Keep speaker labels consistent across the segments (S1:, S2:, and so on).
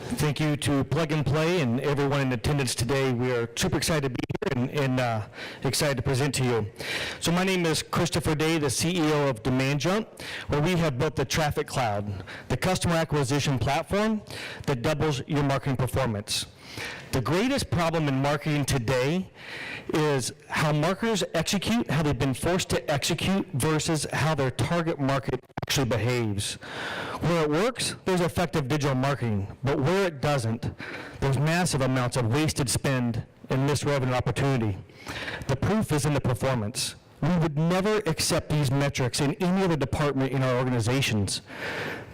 S1: Thank you to Plug and Play and everyone in attendance today. We are super excited to be here and excited to present to you. So my name is Christopher Day, the CEO of DemandJump, where we have built the Traffic Cloud, the customer acquisition platform that doubles your marketing performance. The greatest problem in marketing today is how marketers execute, how they've been forced to execute versus how their target market actually behaves. Where it works, there's effective digital marketing, but where it doesn't, there's massive amounts of wasted spend and missed revenue opportunity. The proof is in the performance. We would never accept these metrics in any other department in our organizations.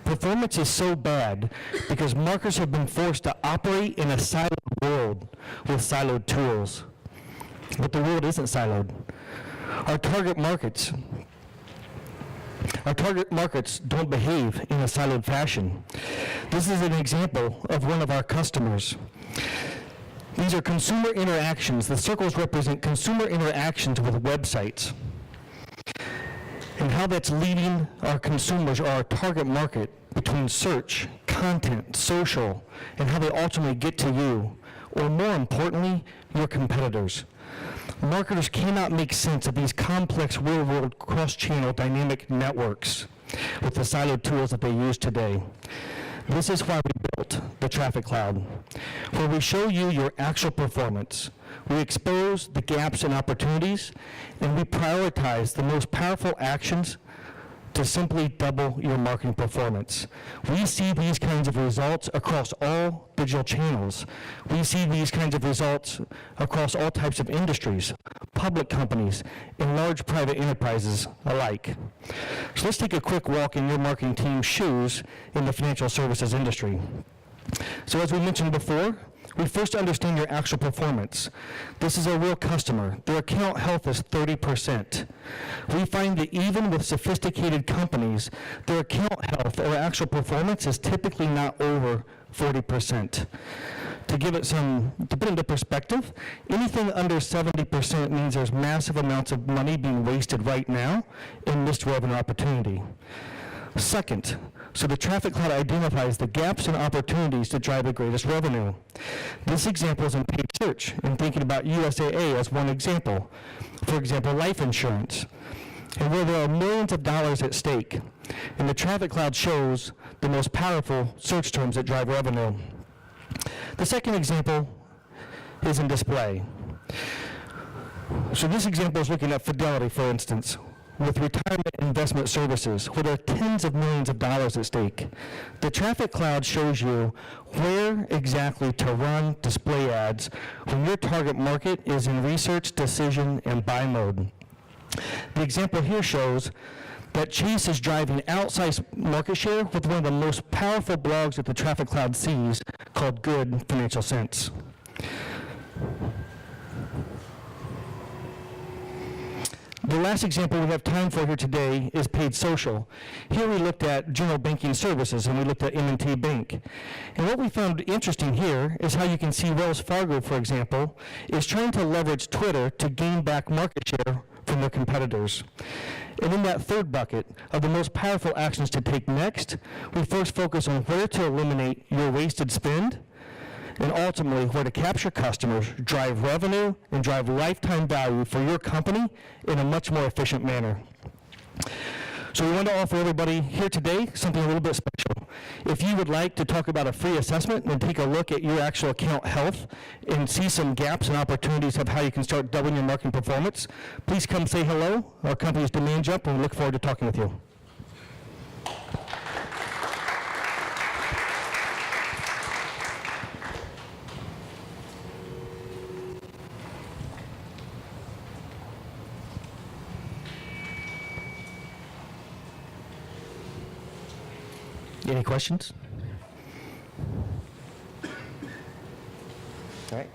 S1: Performance is so bad because marketers have been forced to operate in a siloed world with siloed tools. But the world isn't siloed. Our target markets don't behave in a siloed fashion. This is an example of one of our customers. These are consumer interactions. The circles represent consumer interactions with websites, and how that's leading our consumers or our target market between search, content, social, and how they ultimately get to you, or more importantly, your competitors. Marketers cannot make sense of these complex real-world cross-channel dynamic networks with the siloed tools that they use today. This is why we built the Traffic Cloud, where we show you your actual performance. We expose the gaps and opportunities, and we prioritize the most powerful actions to simply double your marketing performance. We see these kinds of results across all digital channels. We see these kinds of results across all types of industries, public companies, and large private enterprises alike. So let's take a quick walk in your marketing team's shoes in the financial services industry. So as we mentioned before, we first understand your actual performance. This is a real customer. Their account health is 30%. We find that even with sophisticated companies, their account health or actual performance is typically not over 40%. To put it into perspective, anything under 70% means there's massive amounts of money being wasted right now in missed revenue opportunity. Second, so the Traffic Cloud identifies the gaps and opportunities to drive the greatest revenue. This example is in paid search, and thinking about USAA as one example. For example, life insurance, and where there are millions of dollars at stake. And the Traffic Cloud shows the most powerful search terms that drive revenue. The second example is in display. So this example is looking at Fidelity, for instance, with retirement investment services, where there are tens of millions of dollars at stake. The Traffic Cloud shows you where exactly to run display ads when your target market is in research, decision, and buy mode. The example here shows that Chase is driving outsized market share with one of the most powerful blogs that the Traffic Cloud sees, called Good Financial Sense. The last example we have time for here today is paid social. Here we looked at general banking services, and we looked at M&T Bank. And what we found interesting here is how you can see Wells Fargo, for example, is trying to leverage Twitter to gain back market share from their competitors. And in that third bucket of the most powerful actions to take next, we first focus on where to eliminate your wasted spend, and ultimately where to capture customers, drive revenue, and drive lifetime value for your company in a much more efficient manner. So we want to offer everybody here today something a little bit special. If you would like to talk about a free assessment and take a look at your actual account health and see some gaps and opportunities of how you can start doubling your marketing performance, please come say hello. Our company is DemandJump, and we look forward to talking with you. Any questions? All right.